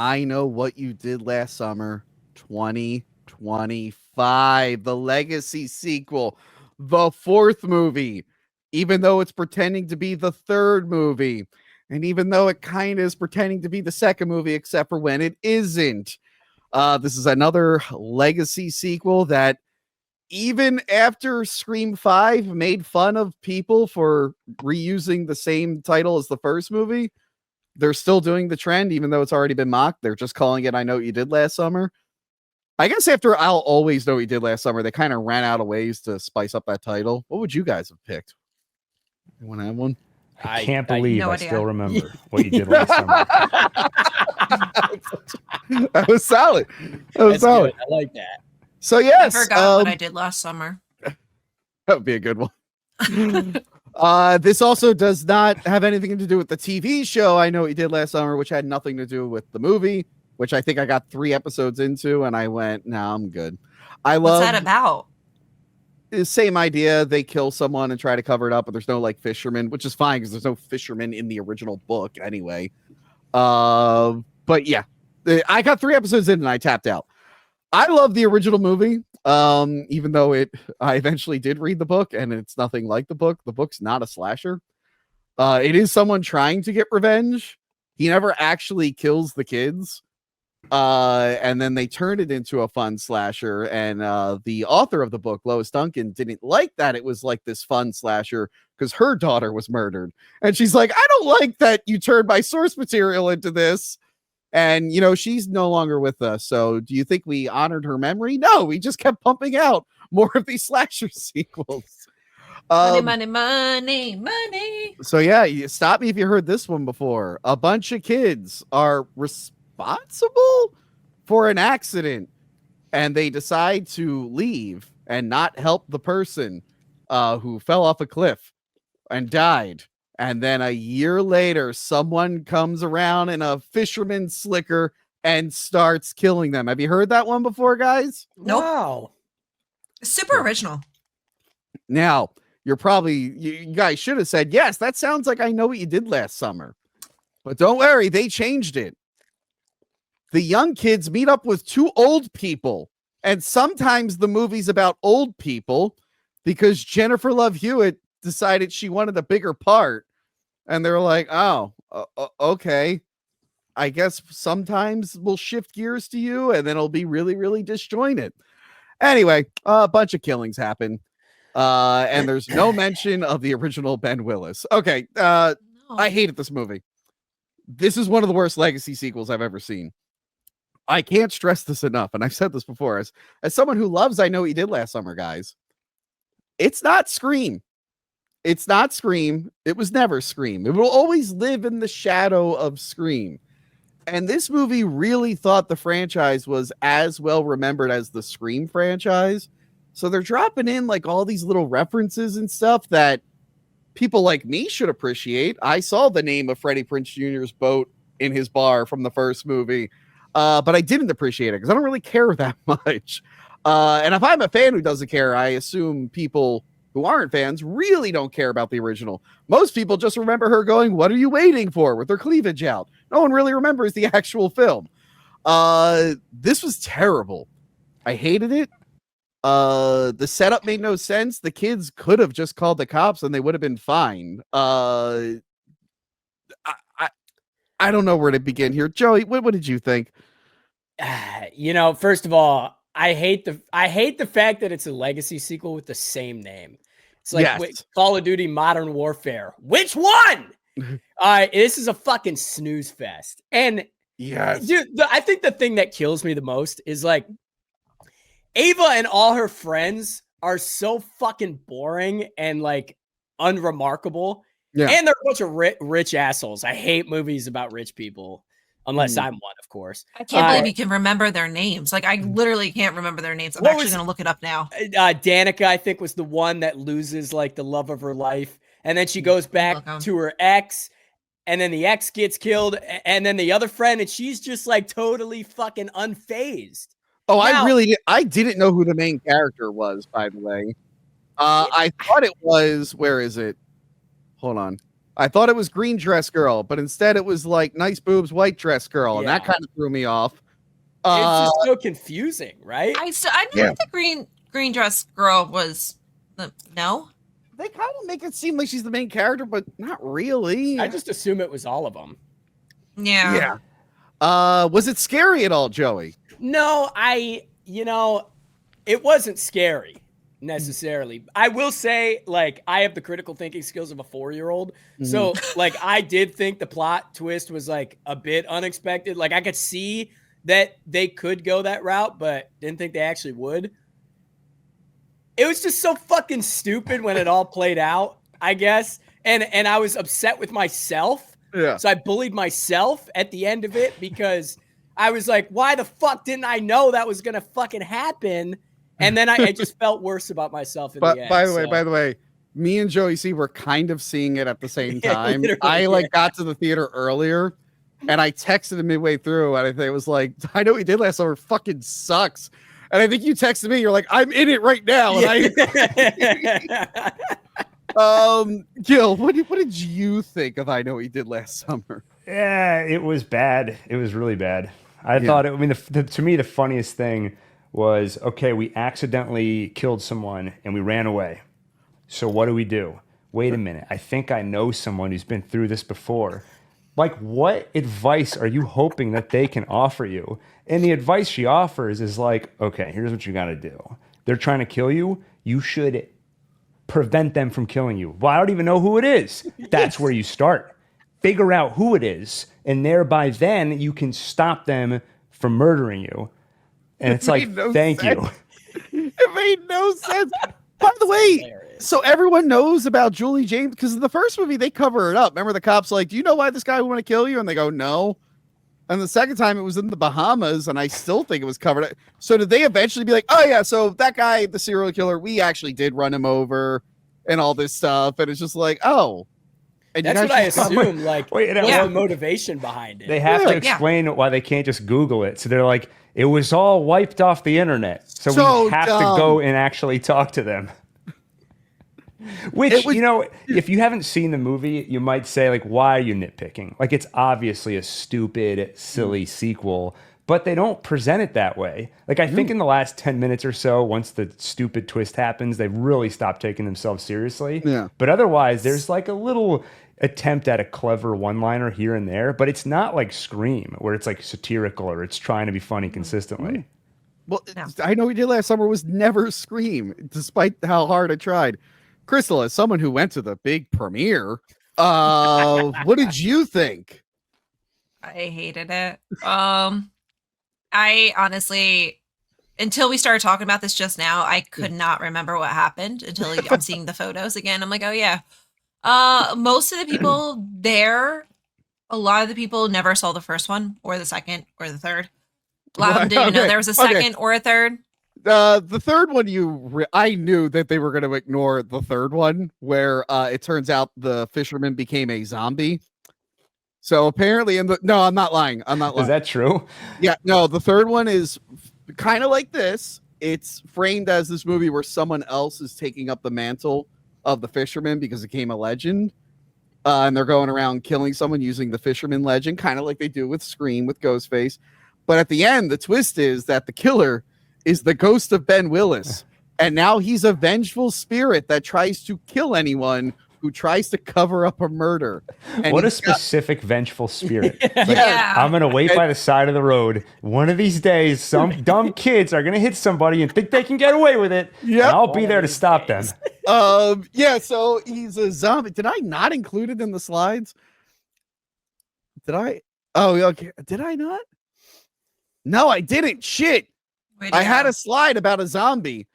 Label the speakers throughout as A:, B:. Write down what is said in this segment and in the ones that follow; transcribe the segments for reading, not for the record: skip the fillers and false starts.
A: I Know What You Did Last Summer 2025, the legacy sequel, the fourth movie, even though it's pretending to be the third movie. And even though it kind of is pretending to be the second movie, except for when it isn't. This is another legacy sequel that, even after Scream 5 made fun of people for reusing the same title as the first movie, they're still doing the trend, even though it's already been mocked. They're just calling it I Know What You Did Last Summer. I guess after I'll Always Know What You Did Last Summer, they kind of ran out of ways to spice up that title. What would you guys have picked? Anyone have one?
B: I can't believe I still remember what you did last summer.
A: That was solid. That was solid.
B: Good. I like that.
A: So yes,
C: I forgot what I did last summer.
A: That would be a good one. This also does not have anything to do with the TV show I Know What You Did Last Summer, which had nothing to do with the movie, which I think I got 3 episodes into, and I went, "No, I'm good."
C: What's that about?
A: The same idea. They kill someone and try to cover it up, but there's no like fishermen, which is fine because there's no fishermen in the original book anyway. But yeah, I got 3 episodes in and I tapped out. I love the original movie, even though I eventually did read the book and it's nothing like the book. The book's not a slasher. It is someone trying to get revenge. He never actually kills the kids. And then they turned it into a fun slasher. And the author of the book, Lois Duncan, didn't like that it was like this fun slasher because her daughter was murdered. And she's like, I don't like that you turned my source material into this. And, she's no longer with us. So do you think we honored her memory? No, we just kept pumping out more of these slasher sequels.
C: Money.
A: So yeah, stop me if you heard this one before. A bunch of kids are responsible for an accident and they decide to leave and not help the person who fell off a cliff and died. And then a year later, someone comes around in a fisherman's slicker and starts killing them. Have you heard that one before, guys?
C: Nope.
B: Wow.
C: Super original.
A: Now, you guys should have said, yes, that sounds like I Know What You Did Last Summer. But don't worry, they changed it. The young kids meet up with 2 old people. And sometimes the movie's about old people because Jennifer Love Hewitt decided she wanted a bigger part. And they're like, oh, okay. I guess sometimes we'll shift gears to you and then it'll be really, really disjointed. Anyway, a bunch of killings happen. And there's no mention of the original Ben Willis. Okay. No. I hated this movie. This is one of the worst legacy sequels I've ever seen. I can't stress this enough. And I've said this before as someone who loves I Know What You Did Last Summer, guys. It's not Scream. It's not Scream. It was never Scream. It will always live in the shadow of Scream. And this movie really thought the franchise was as well remembered as the Scream franchise. So they're dropping in like all these little references and stuff that people like me should appreciate. I saw the name of Freddie Prinze Jr.'s boat in his bar from the first movie, but I didn't appreciate it because I don't really care that much. And if I'm a fan who doesn't care, I assume people who aren't fans really don't care about the original. Most people just remember her going, "What are you waiting for?" with her cleavage out. No one really remembers the actual film. This was terrible. I hated it. The setup made no sense. The kids could have just called the cops and they would have been fine. I don't know where to begin here. Joey, what did you think?
B: First of all, I hate the fact that it's a legacy sequel with the same name. It's like Call of Duty Modern Warfare. Which one? This is a fucking snooze fest. And
A: yes,
B: dude, I think the thing that kills me the most is like Ava and all her friends are so fucking boring and like unremarkable. Yeah. And they're a bunch of rich assholes. I hate movies about rich people. Unless I'm one, of course.
C: I can't believe you can remember their names. Like, I literally can't remember their names. I'm actually going to look it up now.
B: Danica, I think, was the one that loses, like, the love of her life. And then she goes back to her ex. And then the ex gets killed. And then the other friend, and she's just, like, totally fucking unfazed.
A: Oh, I didn't know who the main character was, by the way. I thought it was, where is it? Hold on. I thought it was green dress girl, but instead it was like nice boobs, white dress girl, and that kind of threw me off.
B: It's just so confusing, right?
C: I know what the green dress girl was. No,
A: they kind of make it seem like she's the main character, but not really.
B: I just assume it was all of them.
C: Yeah.
A: Was it scary at all, Joey?
B: No, it wasn't scary necessarily. I will say, like, I have the critical thinking skills of a 4-year-old. So, like, I did think the plot twist was, like, a bit unexpected. Like, I could see that they could go that route, but didn't think they actually would. It was just so fucking stupid when it all played out, I guess. And I was upset with myself.
A: Yeah.
B: So I bullied myself at the end of it because I was like, why the fuck didn't I know that was going to fucking happen? And then I just felt worse about myself in the end.
A: By the way, me and Joey C were kind of seeing it at the same time. I got to the theater earlier and I texted him midway through and I think it was like, I know what he did last summer fucking sucks. And I think you texted me, you're like, I'm in it right now. And Gil, what did you think of I Know What You Did Last Summer?
D: Yeah, it was bad. It was really bad. I thought, to me, the funniest thing was, okay, we accidentally killed someone and we ran away. So what do? Wait a minute. I think I know someone who's been through this before. Like, what advice are you hoping that they can offer you? And the advice she offers is like, okay, here's what you got to do. They're trying to kill you. You should prevent them from killing you. Well, I don't even know who it is. That's where you start. Figure out who it is. And thereby then you can stop them from murdering you. And it's like, thank you.
A: It made no sense. By the way, so everyone knows about Julie James because in the first movie they cover it up. Remember the cops like, do you know why this guy would want to kill you? And they go, no. And the second time it was in the Bahamas, and I still think it was covered up. So did they eventually be like, oh yeah, so that guy, the serial killer, we actually did run him over and all this stuff. And it's just like, oh. And
B: that's what I assume. Like, what's the motivation behind it?
D: They have to explain why they can't just Google it. So they're like, it was all wiped off the internet. So we have to go and actually talk to them. Which, if you haven't seen the movie, you might say, like, why are you nitpicking? Like, it's obviously a stupid, silly sequel, but they don't present it that way. Like, I think in the last 10 minutes or so, once the stupid twist happens, they've really stopped taking themselves seriously.
A: Yeah.
D: But otherwise, there's like a little attempt at a clever one-liner here and there, but it's not like Scream, where it's like satirical or it's trying to be funny consistently.
A: Well, I Know What You Did Last Summer was never Scream, despite how hard I tried. Crystal, as someone who went to the big premiere, what did you think?
C: I hated it. I honestly, until we started talking about this just now, I could not remember what happened until I'm seeing the photos again. I'm like, oh yeah. Most of the people there, a lot of the people never saw the first one or the second or the third. A lot of them didn't even know there was a second or a third.
A: The third one, I knew that they were going to ignore the third one, where it turns out the fisherman became a zombie. So apparently, no, I'm not lying.
D: Is that true?
A: Yeah, no. The third one is kind of like this. It's framed as this movie where someone else is taking up the mantle of the fisherman because it became a legend, and they're going around killing someone using the fisherman legend, kind of like they do with Scream with Ghostface. But at the end, the twist is that the killer is the ghost of Ben Willis. And now he's a vengeful spirit that tries to kill anyone who tries to cover up a murder. And
D: what a specific vengeful spirit. I'm going to wait by the side of the road. One of these days, some dumb kids are going to hit somebody and think they can get away with it. Yeah, I'll be there to stop them.
A: So he's a zombie. Did I not include it in the slides? Did I? Oh, okay. Did I not? No, I didn't. Shit. I had a slide about a zombie.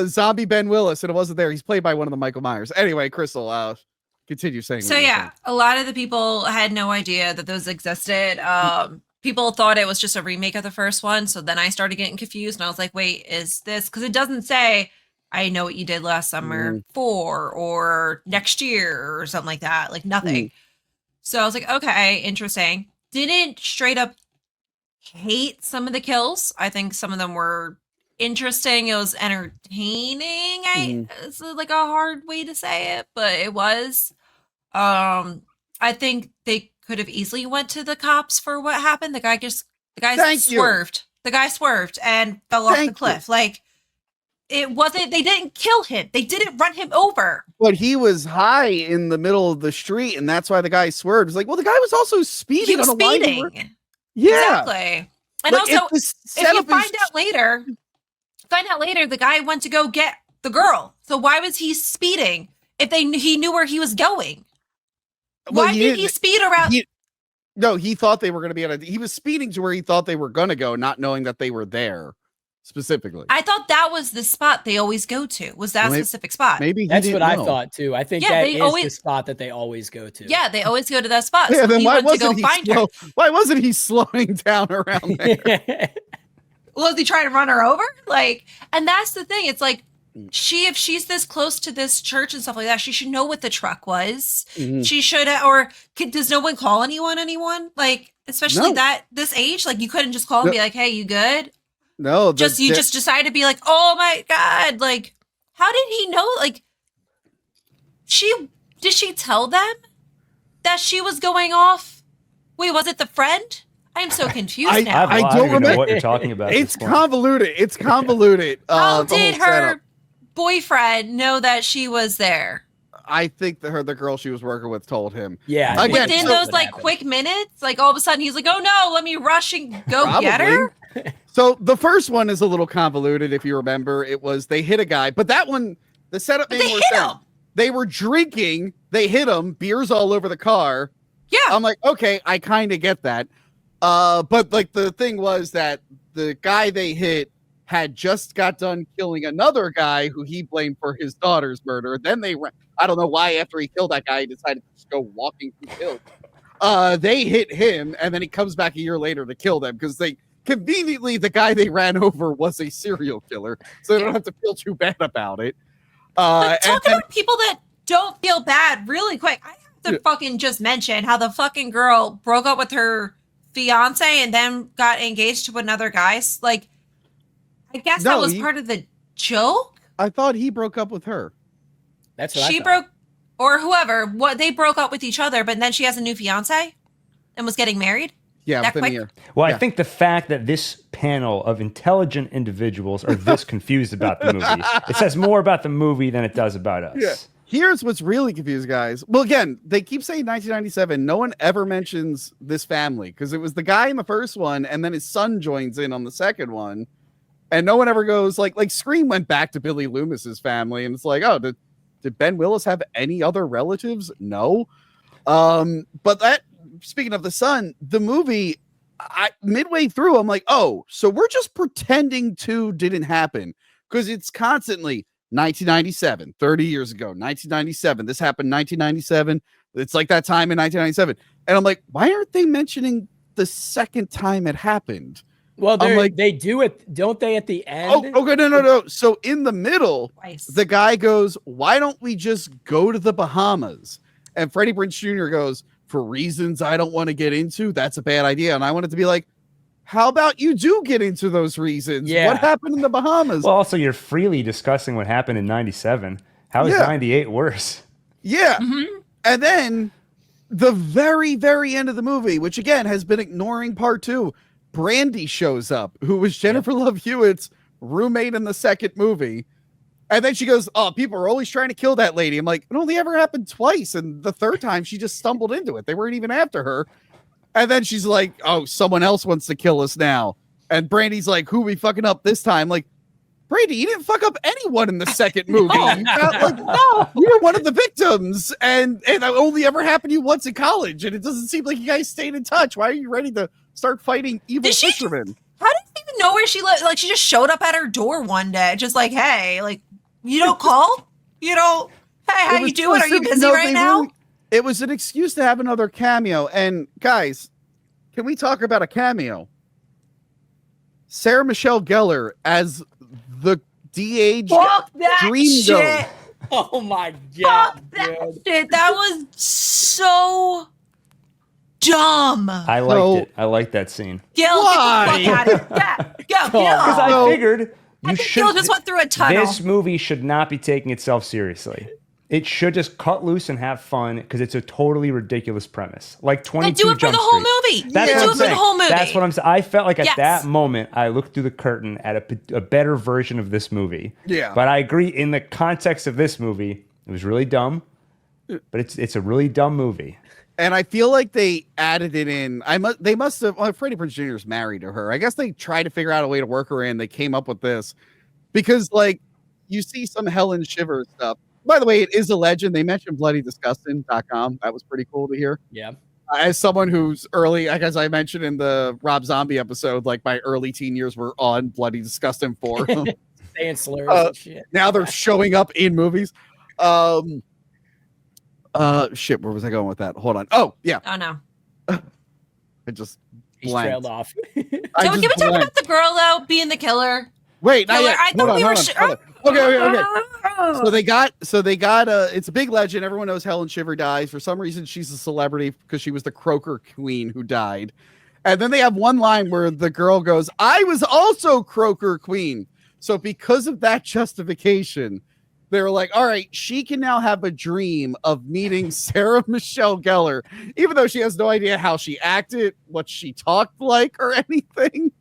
A: Zombie Ben Willis, and it wasn't there. He's played by one of the Michael Myers. Anyway, Crystal, continue saying.
C: So yeah, a lot of the people had no idea that those existed. People thought it was just a remake of the first one. So then I started getting confused, and I was like, "Wait, is this?" Because it doesn't say "I Know What You Did Last Summer" 4 or next year or something like that. Like nothing. So I was like, "Okay, interesting." Didn't straight up hate some of the kills. I think some of them were interesting. It was entertaining. It's like a hard way to say it, but it was. I think they could have easily went to the cops for what happened. The guy swerved. The guy swerved and fell off the cliff. Like, it wasn't, they didn't kill him. They didn't run him over.
A: But he was high in the middle of the street, and that's why the guy swerved. It's like, well, the guy was also speeding.
C: He was speeding.
A: Yeah.
C: Exactly. And also, if you find out later, the guy went to go get the girl. So why was he speeding if he knew where he was going?
A: Well,
C: why did he speed around?
A: No, he thought they were going to be he was speeding to where he thought they were going to go, not knowing that they were there specifically.
C: I thought that was the spot they always go to. Was that specific spot?
A: Maybe
B: that's what I thought too. I think that is the spot that they always go to.
C: Yeah, they always go to that spot.
A: Yeah,
C: so
A: then why wasn't he slowing down around there?
C: Was he trying to run her over? Like, and that's the thing. It's like, if she's this close to this church and stuff like that, she should know what the truck was. Mm-hmm. She should, does no one call anyone? Like, especially this age, like you couldn't just call and be like, hey, you good?
A: No,
C: just decided to be like, oh my God. Like, how did he know? Like, did she tell them that she was going off? Wait, was it the friend? I am so confused now.
D: I don't remember what you're talking about.
A: It's convoluted.
C: How did her boyfriend know that she was there?
A: I think the girl she was working with told him.
B: Yeah.
A: Again,
C: within those quick minutes, like all of a sudden he's like, oh no, let me rush and go get her.
A: So the first one is a little convoluted. If you remember, it was they hit a guy, but that one, the setup made more sense. They were drinking, they hit him, beers all over the car.
C: Yeah.
A: I'm like, okay, I kind of get that. But like the thing was that the guy they hit had just got done killing another guy who he blamed for his daughter's murder. Then they ran. I don't know why after he killed that guy, he decided to just go walking through hills. They hit him, and then he comes back a year later to kill them because conveniently the guy they ran over was a serial killer, so they don't have to feel too bad about it.
C: But talking about people that don't feel bad, really quick, I have to fucking just mention how the fucking girl broke up with her fiance and then got engaged to another guy. Like, I guess that was part of the joke.
A: I thought he broke up with her.
B: That's what
C: she broke, or whoever. What they broke up with each other, but then she has a new fiance and was getting married.
A: Yeah, within a year.
D: Well, I think the fact that this panel of intelligent individuals are this confused about the movie, it says more about the movie than it does about us.
A: Yeah. Here's what's really confused, guys. Well, again, they keep saying 1997. No one ever mentions this family because it was the guy in the first one, and then his son joins in on the second one, and no one ever goes like Scream went back to Billy Loomis's family, and it's like, oh, did Ben Willis have any other relatives? No. But speaking of the son, the movie, midway through, I'm like, oh, so we're just pretending 2 didn't happen because it's constantly 1997, 30 years ago, 1997. This happened 1997. It's like that time in 1997. And I'm like, why aren't they mentioning the second time it happened?
B: Well, they do it, don't they, at the end?
A: Oh, okay, no. So in the middle, the guy goes, why don't we just go to the Bahamas? And Freddie Prinze Jr. goes, for reasons I don't want to get into, that's a bad idea. And I wanted to be like, how about you do get into those reasons? Yeah. What happened in the Bahamas?
D: Well, also, you're freely discussing what happened in 97. How is 98 worse?
A: Yeah. Mm-hmm. And then the very, very end of the movie, which again has been ignoring part 2, Brandy shows up, who was Jennifer Love Hewitt's roommate in the second movie. And then she goes, oh, people are always trying to kill that lady. I'm like, it only ever happened twice. And the third time she just stumbled into it. They weren't even after her. And then she's like, oh, someone else wants to kill us now. And Brandy's like, who we fucking up this time? Like, Brandy, you didn't fuck up anyone in the second movie. No. You were one of the victims. And it only ever happened to you once in college. And it doesn't seem like you guys stayed in touch. Why are you ready to start fighting evil fishermen?
C: How did you even know where she lived? Like, she just showed up at her door one day. Just like, hey, like, you don't call? You don't, hey, how you doing? Are you busy right now?
A: It was an excuse to have another cameo. And guys, can we talk about a cameo? Sarah Michelle Gellar as the de-aged Dream Dome.
B: Oh my God.
C: Fuck that shit. That was so dumb.
D: I liked it. I liked that scene.
C: Gil, get the fuck out of here. Yeah, go.
D: Because I figured
C: Gil just went through a tunnel.
D: This movie should not be taking itself seriously. It should just cut loose and have fun because it's a totally ridiculous premise. Like 22
C: do it for the whole movie.
D: That's
C: do
D: what
C: it
D: I'm
C: for
D: saying.
C: the whole movie.
D: That's what I'm saying. I felt like at
C: Yes.
D: that moment, I looked through the curtain at a better version of this movie.
A: Yeah.
D: But I agree, in the context of this movie, it was really dumb. But it's a really dumb movie.
A: And I feel like they added it in. They must have. Well, Freddie Prinze Jr. is married to her. I guess they tried to figure out a way to work her in. They came up with this because, like, you see some Helen Shiver stuff. By the way, it is a legend. They mentioned bloodydisgusting.com. That was pretty cool to hear.
B: Yeah.
A: As someone who's early, I guess I mentioned in the Rob Zombie episode, like my early teen years were on Bloody Disgusting for
B: saying slurs and shit.
A: Now they're showing up in movies. Shit, where was I going with that? Hold on. Oh, yeah.
C: Oh no.
A: I just
B: He's
A: blanked.
B: trailed off.
C: So can we talk about the girl though being the killer?
A: Wait, not
C: Killer?
A: yet.
C: I
A: Hold
C: thought
A: on,
C: we were
A: hold on. Okay. So they got it's a big legend. Everyone knows Helen Shiver dies. For some reason, she's a celebrity because she was the Croaker Queen who died. And then they have one line where the girl goes, I was also Croaker Queen. So because of that justification, they were like, all right, she can now have a dream of meeting Sarah Michelle Gellar, even though she has no idea how she acted, what she talked like, or anything.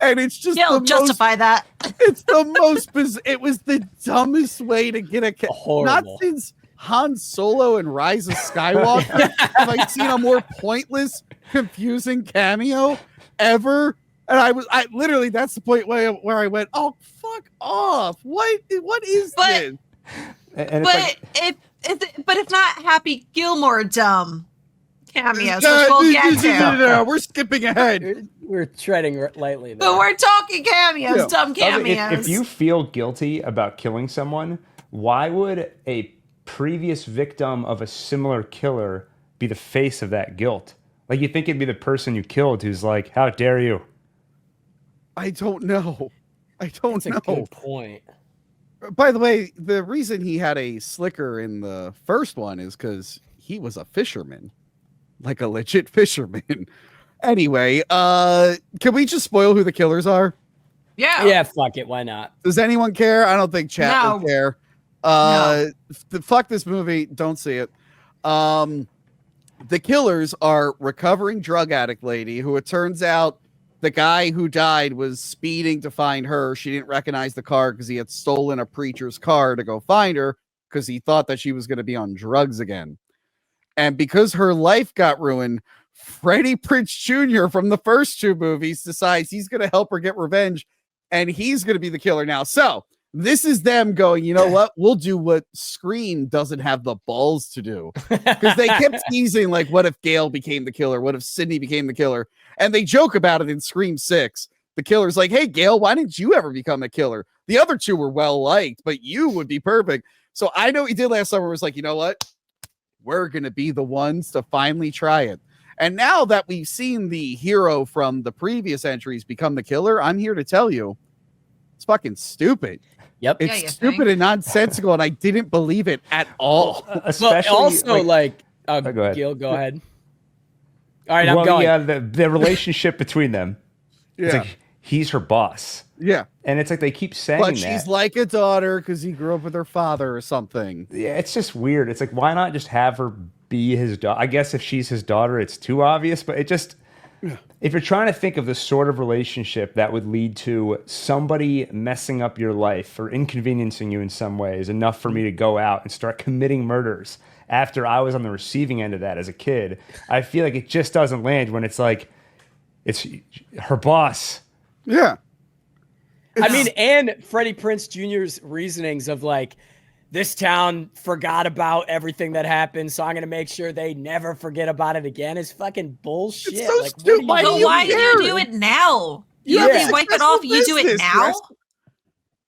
A: And it's just
C: justify that.
A: It's the most it was the dumbest way to get
B: horrible.
A: Not since Han Solo and Rise of Skywalker have I seen a more pointless, confusing cameo ever. And I literally, that's the point where I went, oh, fuck off. What is this?
C: But it's not Happy Gilmore dumb cameos, which we'll get to.
A: We're skipping ahead.
B: We're treading lightly there.
C: But we're talking cameos, dumb cameos.
D: If you feel guilty about killing someone, why would a previous victim of a similar killer be the face of that guilt? Like, you think it'd be the person you killed who's like, how dare you?
A: I don't know. That's a
B: good point.
A: By the way, the reason he had a slicker in the first one is because he was a fisherman, like a legit fisherman. Anyway, can we just spoil who the killers are?
B: Yeah, fuck it. Why not?
A: Does anyone care? I don't think chat will care. Fuck this movie. Don't see it. The killers are recovering drug addict lady who, it turns out, the guy who died was speeding to find her. She didn't recognize the car because he had stolen a preacher's car to go find her because he thought that she was going to be on drugs again. And because her life got ruined, Freddie Prinze Jr. from the first two movies decides he's going to help her get revenge, and he's going to be the killer now. So this is them going, you know what? We'll do what Scream doesn't have the balls to do. Because they kept teasing, like, what if Gail became the killer? What if Sydney became the killer? And they joke about it in Scream 6. The killer's like, hey, Gail, why didn't you ever become a killer? The other two were well-liked, but you would be perfect. So I know what he did last summer was like, you know what? We're going to be the ones to finally try it. And now that we've seen the hero from the previous entries become the killer, I'm here to tell you, it's fucking stupid.
B: Yep.
A: It's stupid and nonsensical, and I didn't believe it at all.
B: Especially also, go ahead. Gil, go ahead. All right, I'm going.
D: Yeah, the relationship between them. It's
A: Yeah.
D: like he's her boss.
A: Yeah.
D: And it's like they keep saying
A: But
D: that.
A: she's like a daughter because he grew up with her father or something.
D: Yeah, it's just weird. It's like, why not just have her be his daughter? I guess if she's his daughter, it's too obvious, but it just... If you're trying to think of the sort of relationship that would lead to somebody messing up your life or inconveniencing you in some ways enough for me to go out and start committing murders after I was on the receiving end of that as a kid, I feel like it just doesn't land when it's like, it's her boss.
A: Yeah.
B: I mean, and Freddie Prinze Jr.'s reasonings of like, this town forgot about everything that happened, so I'm going to make sure they never forget about it again is fucking bullshit.
A: It's so
B: like,
A: stupid.
C: Why do you do it now? You wipe it off, you do it now?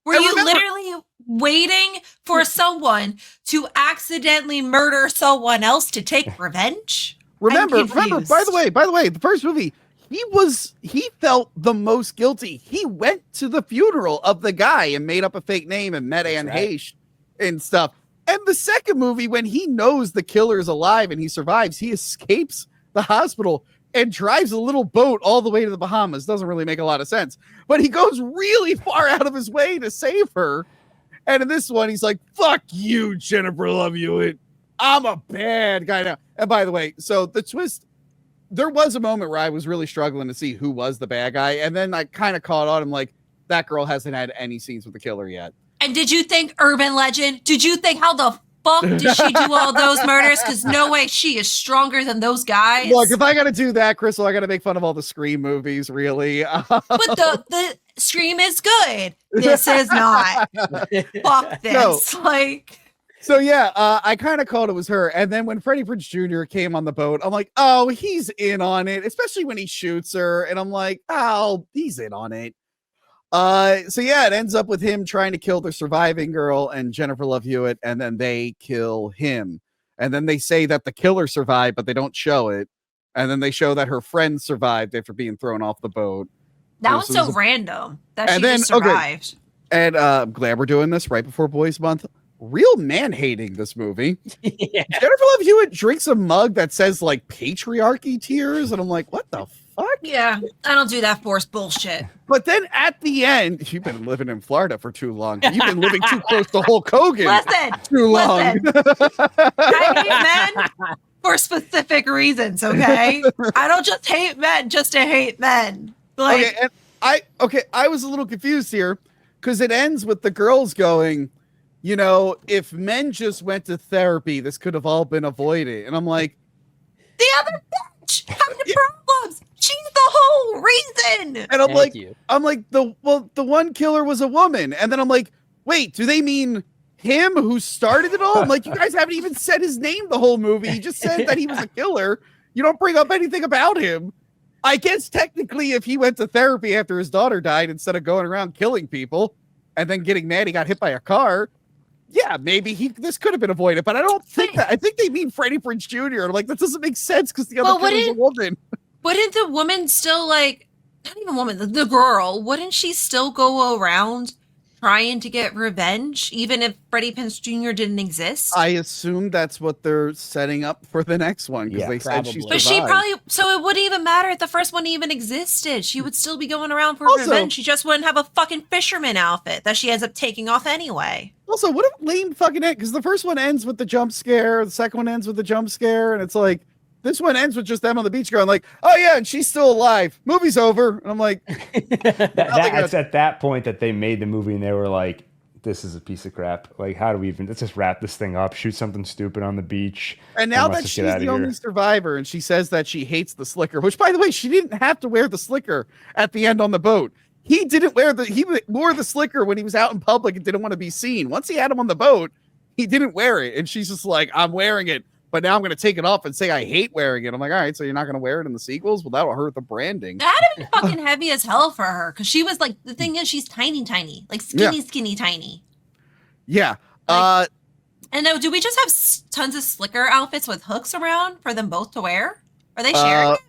C: Were you literally waiting for someone to accidentally murder someone else to take revenge?
A: Remember, by the way, the first movie, he felt the most guilty. He went to the funeral of the guy and made up a fake name and met Anne Heche and stuff. And the second movie, when he knows the killer is alive and he survives, he escapes the hospital and drives a little boat all the way to the Bahamas. Doesn't really make a lot of sense, but he goes really far out of his way to save her. And in this one, he's like, fuck you, Jennifer Love Hewitt. I'm a bad guy now. And by the way, so the twist, there was a moment where I was really struggling to see who was the bad guy. And then I kind of caught on. I'm like, that girl hasn't had any scenes with the killer yet.
C: And did you think urban legend? Did you think how the fuck did she do all those murders? Because no way she is stronger than those guys.
A: Look, if I got to do that, Crystal, I got to make fun of all the Scream movies, really.
C: But the Scream is good. This is not. Fuck this.
A: No. So yeah, I kind of called it was her. And then when Freddie Prinze Jr. came on the boat, I'm like, oh, he's in on it, especially when he shoots her. And I'm like, oh, he's in on it. So yeah, it ends up with him trying to kill the surviving girl and Jennifer Love Hewitt, and then they kill him. And then they say that the killer survived, but they don't show it. And then they show that her friend survived after being thrown off the boat.
C: That was so random that she just survived.
A: Okay. And I'm glad we're doing this right before Boys Month. Real man hating this movie. Yeah. Jennifer Love Hewitt drinks a mug that says like patriarchy tears, and I'm like, what the fuck?
C: Yeah, I don't do that forced bullshit.
A: But then at the end, you've been living in Florida for too long. You've been living too close to Hulk Hogan. Too long.
C: I hate men for specific reasons. Okay, I don't just hate men just to hate men. Like,
A: okay, and I was a little confused here because it ends with the girls going, you know, if men just went to therapy, this could have all been avoided. And I'm like,
C: the other bitch having problems. She's the whole reason.
A: And I'm like, the one killer was a woman. And then I'm like, wait, do they mean him who started it all? I'm like, you guys haven't even said his name the whole movie. You just said that he was a killer. You don't bring up anything about him. I guess technically if he went to therapy after his daughter died instead of going around killing people and then getting mad he got hit by a car, yeah, maybe this could have been avoided, but I don't think that. I think they mean Freddie Prinze Jr. I'm like, that doesn't make sense because the other kid was a woman.
C: Wouldn't the woman still not even woman, the girl, wouldn't she still go around trying to get revenge even if Freddie Prinze Jr. didn't exist?
A: I assume that's what they're setting up for the next one because they said she's
C: But she probably, so it wouldn't even matter if the first one even existed. She would still be going around for revenge. She just wouldn't have a fucking fisherman outfit that she ends up taking off anyway.
A: Also, what a lame fucking end, because the first one ends with the jump scare, the second one ends with the jump scare, and it's like, this one ends with just them on the beach going like, oh yeah, and she's still alive. Movie's over. And I'm like,
D: it's at that point that they made the movie and they were like, this is a piece of crap. Like, how do we let's just wrap this thing up, shoot something stupid on the beach.
A: And now that she's the only survivor and she says that she hates the slicker, which by the way, she didn't have to wear the slicker at the end on the boat. He wore the slicker when he was out in public and didn't want to be seen. Once he had him on the boat, he didn't wear it. And she's just like, I'm wearing it, but now I'm going to take it off and say I hate wearing it. I'm like, all right, so you're not going to wear it in the sequels? Well, that'll hurt the branding.
C: That'd be fucking heavy as hell for her. Because she was like, the thing is, she's tiny, like skinny, tiny.
A: Yeah.
C: And now, do we just have tons of slicker outfits with hooks around for them both to wear? Are they sharing it?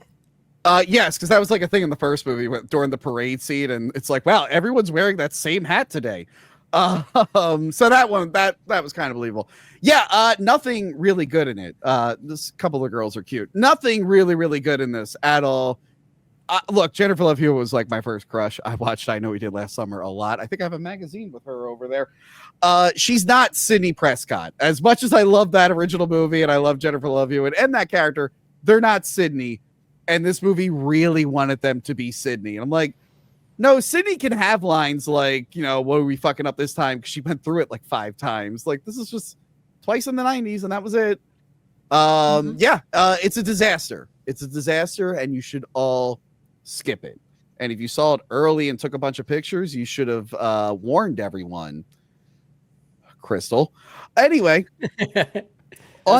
A: Yes, because that was like a thing in the first movie during the parade scene, and it's like, wow, everyone's wearing that same hat today. So that one, that was kind of believable. Yeah, nothing really good in it. This couple of girls are cute. Nothing really, really good in this at all. Look, Jennifer Love Hewitt was like my first crush. I watched I Know We Did Last Summer a lot. I think I have a magazine with her over there. She's not Sidney Prescott. As much as I love that original movie and I love Jennifer Love Hewitt and that character, they're not Sidney. And this movie really wanted them to be Sidney. And I'm like, no, Sidney can have lines like, you know, what are we fucking up this time? Because she went through it like 5 times. Like, this is just twice in the 90s, and that was it. It's a disaster. It's a disaster, and you should all skip it. And if you saw it early and took a bunch of pictures, you should have warned everyone. Crystal. Anyway.
C: I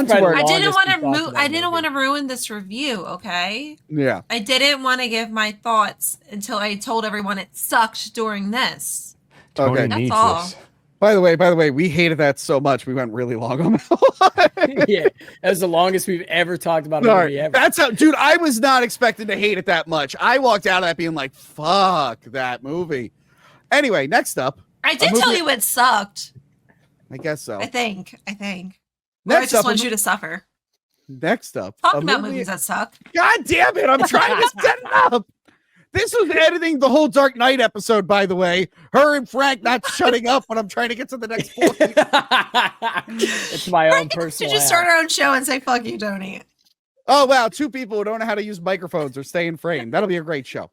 C: didn't want to ruin this review, okay?
A: Yeah.
C: I didn't want to give my thoughts until I told everyone it sucked during this.
A: Okay.
C: That's all.
A: By the way, we hated that so much we went really long on that one.
B: Yeah, that was the longest we've ever talked about a movie ever.
A: That's how, dude, I was not expecting to hate it that much. I walked out of that being like, fuck that movie. Anyway, next up.
C: I did tell you it sucked.
A: I guess so.
C: I think.
A: Next
C: I just want you to suffer.
A: Next up.
C: Talk about movies that suck.
A: God damn it. I'm trying to set it up. This was editing the whole Dark Knight episode, by the way. Her and Frank not shutting up when I'm trying to get to the next point.
B: It's my own personal.
C: To just start our own show and say "fuck you, Tony."
A: Oh wow, 2 people who don't know how to use microphones or stay in frame. That'll be a great show.